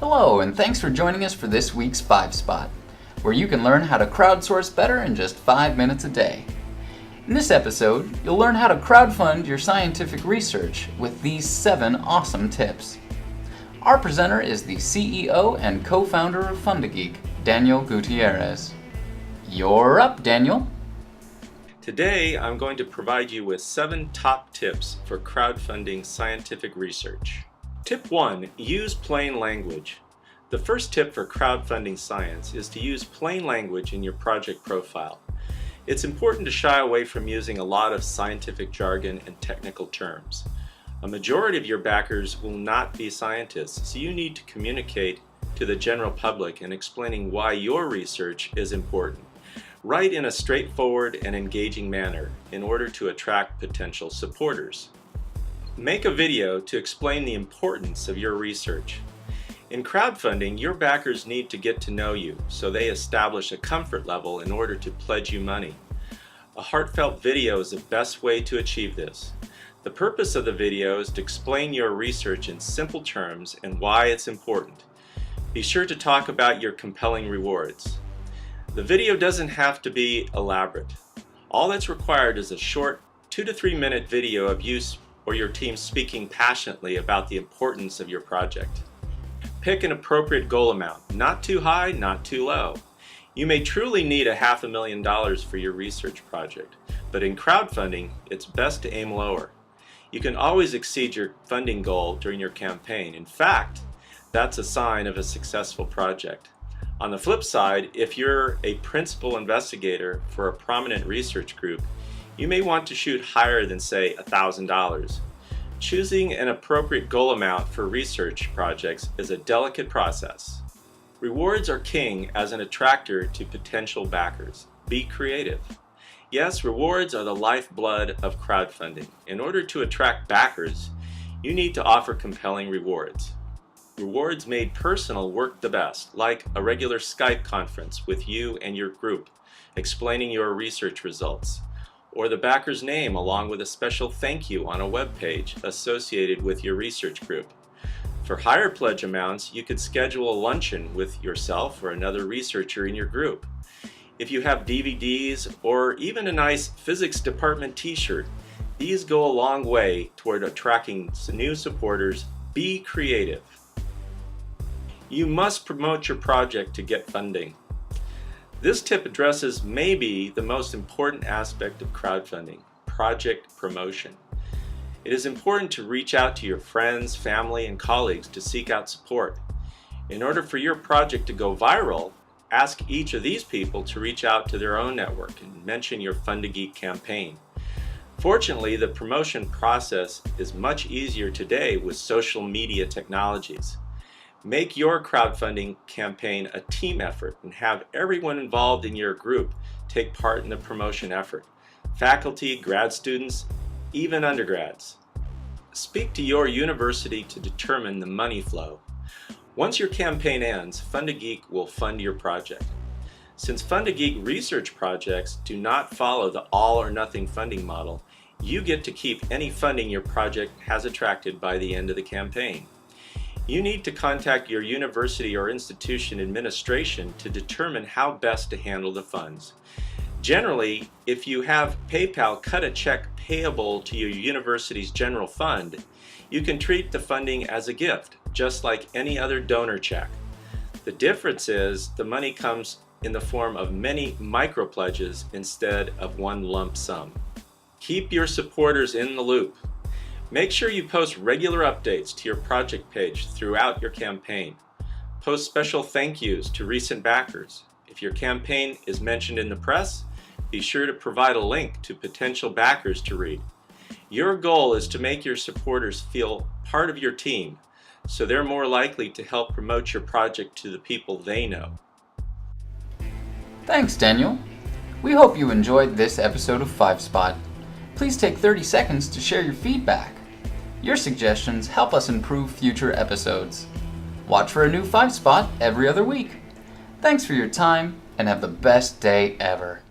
Hello, and thanks for joining us for this week's 5 Spot, where you can learn how to crowdsource better in just 5 minutes a day. In this episode, you'll learn how to crowdfund your scientific research with these 7 awesome tips. Our presenter is the CEO and co-founder of FundaGeek, Dan Gutierrez. You're up, Daniel. Today, I'm going to provide you with 7 top tips for crowdfunding scientific research. Tip 1. Use plain language. The first tip for crowdfunding science is to use plain language in your project profile. It's important to shy away from using a lot of scientific jargon and technical terms. A majority of your backers will not be scientists, so you need to communicate to the general public in explaining why your research is important. Write in a straightforward and engaging manner in order to attract potential supporters. Make a video to explain the importance of your research. In crowdfunding, your backers need to get to know you, so they establish a comfort level in order to pledge you money. A heartfelt video is the best way to achieve this. The purpose of the video is to explain your research in simple terms and why it's important. Be sure to talk about your compelling rewards. The video doesn't have to be elaborate. All that's required is a short 2 to 3 minute video of you or your team speaking passionately about the importance of your project. Pick an appropriate goal amount, not too high, not too low. You may truly need $500,000 for your research project, but in crowdfunding, it's best to aim lower. You can always exceed your funding goal during your campaign. In fact, that's a sign of a successful project. On the flip side, if you're a principal investigator for a prominent research group, you may want to shoot higher than, say, $1,000. Choosing an appropriate goal amount for research projects is a delicate process. Rewards are king as an attractor to potential backers. Be creative. Yes, rewards are the lifeblood of crowdfunding. In order to attract backers, you need to offer compelling rewards. Rewards made personal work the best, like a regular Skype conference with you and your group, explaining your research results, or the backer's name along with a special thank you on a web page associated with your research group. For higher pledge amounts, you could schedule a luncheon with yourself or another researcher in your group. If you have DVDs or even a nice physics department t-shirt, these go a long way toward attracting new supporters. Be creative. You must promote your project to get funding. This tip addresses maybe the most important aspect of crowdfunding: project promotion. It is important to reach out to your friends, family, and colleagues to seek out support. In order for your project to go viral, ask each of these people to reach out to their own network and mention your FundaGeek campaign. Fortunately, the promotion process is much easier today with social media technologies. Make your crowdfunding campaign a team effort and have everyone involved in your group take part in the promotion effort. Faculty, grad students, even undergrads. Speak to your university to determine the money flow. Once your campaign ends, FundaGeek will fund your project. Since FundaGeek research projects do not follow the all or nothing funding model, you get to keep any funding your project has attracted by the end of the campaign. You need to contact your university or institution administration to determine how best to handle the funds. Generally, if you have PayPal cut a check payable to your university's general fund, you can treat the funding as a gift, just like any other donor check. The difference is the money comes in the form of many micro-pledges instead of one lump sum. Keep your supporters in the loop. Make sure you post regular updates to your project page throughout your campaign. Post special thank yous to recent backers. If your campaign is mentioned in the press, be sure to provide a link to potential backers to read. Your goal is to make your supporters feel part of your team, so they're more likely to help promote your project to the people they know. Thanks, Daniel. We hope you enjoyed this episode of 5 Spot. Please take 30 seconds to share your feedback. Your suggestions help us improve future episodes. Watch for a new 5 Spot every other week. Thanks for your time and have the best day ever.